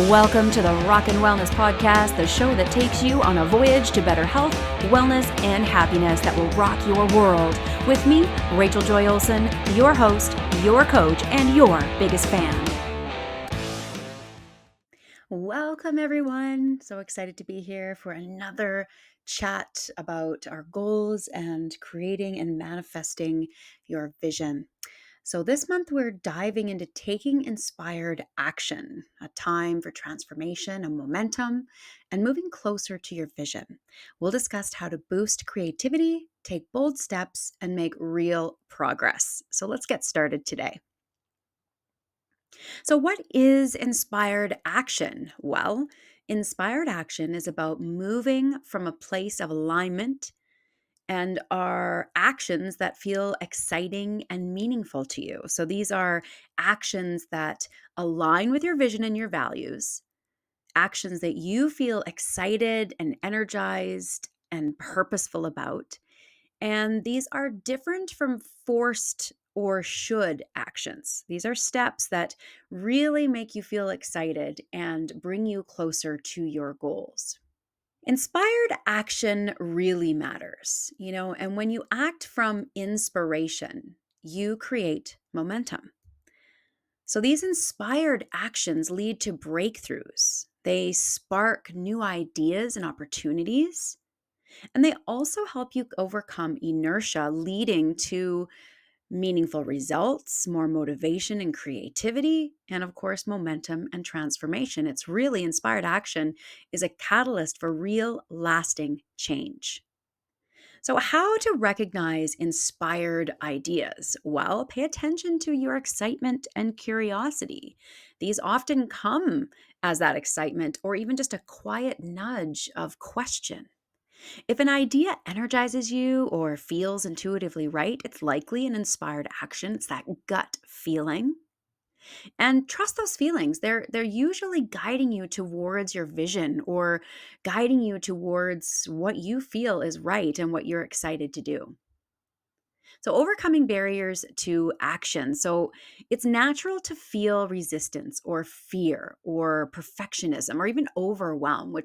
Welcome to the Rockin Wellness Podcast, the show that takes you on a voyage to better health, wellness, and happiness that will rock your world. With me, Rachel Joy Olson, your host, your coach, and your biggest fan. Welcome, everyone. So excited to be here for another chat about our goals and creating and manifesting your vision. So this month, we're diving into taking inspired action, a time for transformation and momentum, and moving closer to your vision. We'll discuss how to boost creativity, take bold steps, and make real progress. So let's get started today. So, what is inspired action? Well, inspired action is about moving from a place of alignment and are actions that feel exciting and meaningful to you. So these are actions that align with your vision and your values, actions that you feel excited and energized and purposeful about. And these are different from forced or should actions. These are steps that really make you feel excited and bring you closer to your goals. Inspired action really matters, and when you act from inspiration, you create momentum. So these inspired actions lead to breakthroughs. They spark new ideas and opportunities, and they also help you overcome inertia, leading to meaningful results, more motivation and creativity, and of course, momentum and transformation. It's really inspired action is a catalyst for real lasting change. So, how to recognize inspired ideas? Well, pay attention to your excitement and curiosity. These often come as that excitement or even just a quiet nudge of question. If an idea energizes you or feels intuitively right, it's likely an inspired action. It's that gut feeling. And trust those feelings. They're usually guiding you towards your vision or guiding you towards what you feel is right and what you're excited to do. So, overcoming barriers to action. So, it's natural to feel resistance or fear or perfectionism or even overwhelm,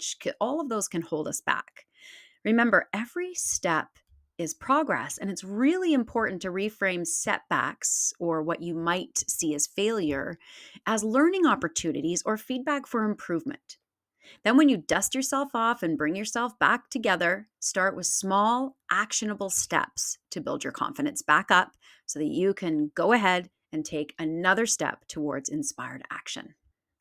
all of those can hold us back. Remember, every step is progress, and it's really important to reframe setbacks or what you might see as failure as learning opportunities or feedback for improvement. Then, when you dust yourself off and bring yourself back together, start with small, actionable steps to build your confidence back up so that you can go ahead and take another step towards inspired action.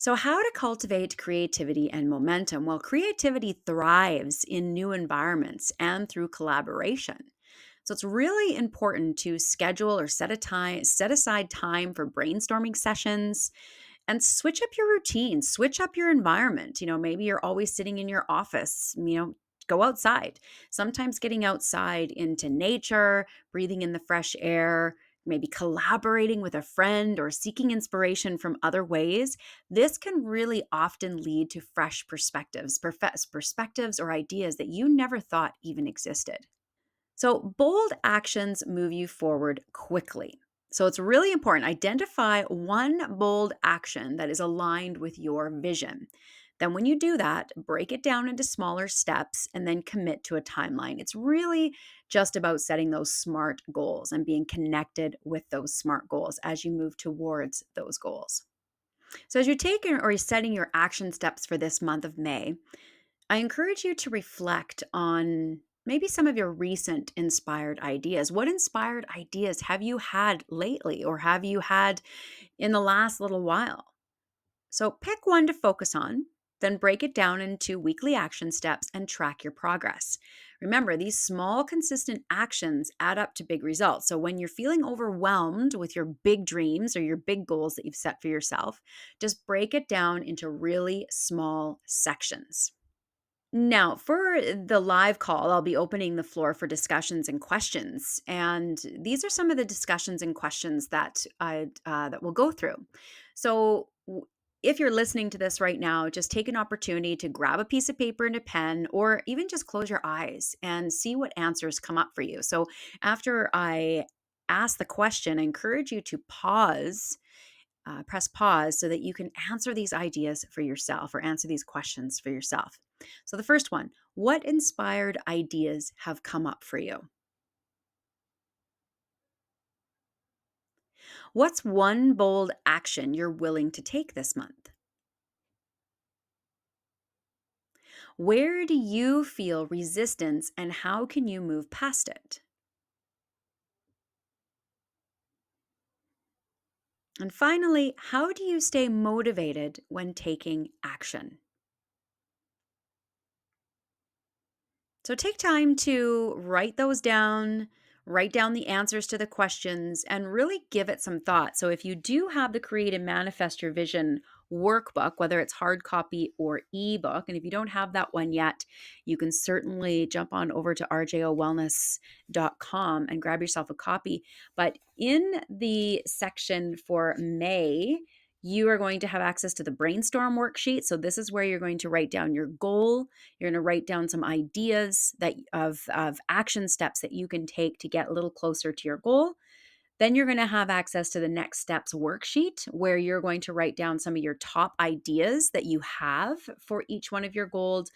So, how to cultivate creativity and momentum? Well, creativity thrives in new environments and through collaboration. So, it's really important to schedule or set aside time for brainstorming sessions and switch up your routine, switch up your environment. Maybe you're always sitting in your office, go outside. Sometimes getting outside into nature, breathing in the fresh air, maybe collaborating with a friend or seeking inspiration from other ways, this can really often lead to fresh perspectives or ideas that you never thought even existed. So, bold actions move you forward quickly. So, it's really important. Identify one bold action that is aligned with your vision. Then, when you do that, break it down into smaller steps and then commit to a timeline. It's really just about setting those SMART goals and being connected with those SMART goals as you move towards those goals. So, as you're taking or you're setting your action steps for this month of May, I encourage you to reflect on maybe some of your recent inspired ideas. What inspired ideas have you had lately or have you had in the last little while? So pick one to focus on, then break it down into weekly action steps and track your progress. Remember, these small, consistent actions add up to big results. So when you're feeling overwhelmed with your big dreams or your big goals that you've set for yourself, just break it down into really small sections. Now, for the live call, I'll be opening the floor for discussions and questions, and these are some of the discussions and questions that we'll go through. So, if you're listening to this right now, just take an opportunity to grab a piece of paper and a pen, or even just close your eyes and see what answers come up for you. So, after I ask the question, I encourage you to pause press pause so that you can answer these ideas for yourself or answer these questions for yourself. So, the first one, what inspired ideas have come up for you? What's one bold action you're willing to take this month? Where do you feel resistance and how can you move past it? And finally, how do you stay motivated when taking action? So take time to write down the answers to the questions, and really give it some thought. So if you do have the Create and Manifest Your Vision workbook, whether it's hard copy or ebook, and if you don't have that one yet, you can certainly jump on over to rjowellness.com and grab yourself a copy. But in the section for May, you are going to have access to the brainstorm worksheet. So this is where you're going to write down your goal. You're going to write down some ideas of action steps that you can take to get a little closer to your goal. Then you're going to have access to the next steps worksheet, where you're going to write down some of your top ideas that you have for each one of your goals,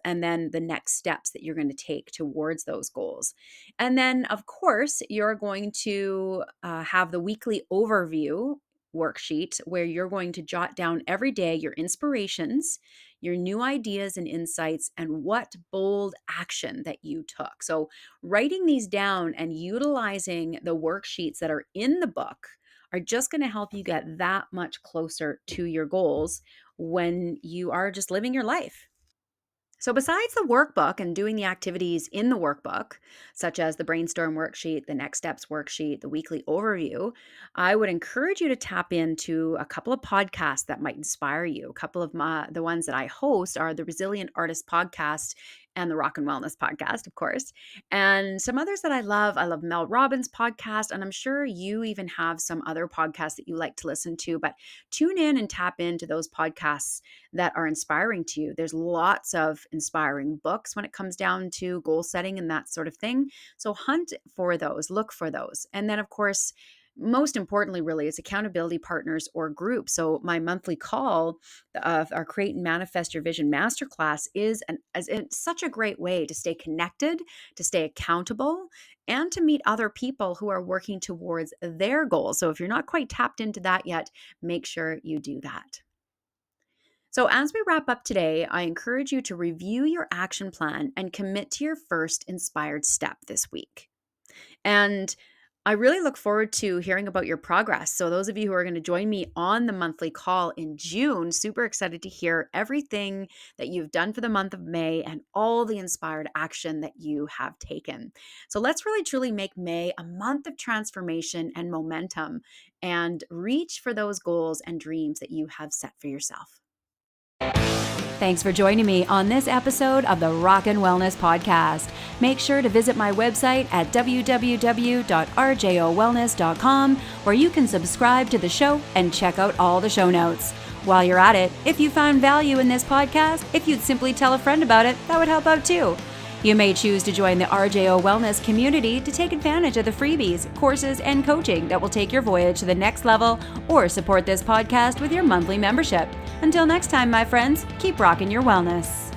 and then the next steps that you're going to take towards those goals. And then, of course, you're going to have the weekly overview worksheet, where you're going to jot down every day your inspirations, your new ideas and insights, and what bold action that you took. So writing these down and utilizing the worksheets that are in the book are just going to help you get that much closer to your goals when you are just living your life. So, besides the workbook and doing the activities in the workbook, such as the brainstorm worksheet, the next steps worksheet, the weekly overview, I would encourage you to tap into a couple of podcasts that might inspire you. A couple of the ones that I host are the Resilient Artist Podcast and the Rockin Wellness Podcast, of course. And some others that I love Mel Robbins' podcast, and I'm sure you even have some other podcasts that you like to listen to, but tune in and tap into those podcasts that are inspiring to you. There's lots of inspiring books when it comes down to goal setting and that sort of thing. So hunt for those, look for those. And then, of course, most importantly, really, is accountability partners or groups. So my monthly call of our Create and Manifest Your Vision Masterclass is such a great way to stay connected, to stay accountable, and to meet other people who are working towards their goals. So if you're not quite tapped into that yet, make sure you do that. So, as we wrap up today, I encourage you to review your action plan and commit to your first inspired step this week. And I really look forward to hearing about your progress. So, those of you who are going to join me on the monthly call in June, super excited to hear everything that you've done for the month of May and all the inspired action that you have taken. So, let's really truly make May a month of transformation and momentum, and reach for those goals and dreams that you have set for yourself. Thanks for joining me on this episode of the Rockin Wellness Podcast. Make sure to visit my website at www.rjowellness.com, where you can subscribe to the show and check out all the show notes. While you're at it, if you found value in this podcast, if you'd simply tell a friend about it, that would help out too. You may choose to join the R.J.O Wellness community to take advantage of the freebies, courses, and coaching that will take your voyage to the next level, or support this podcast with your monthly membership. Until next time, my friends, keep rocking your wellness.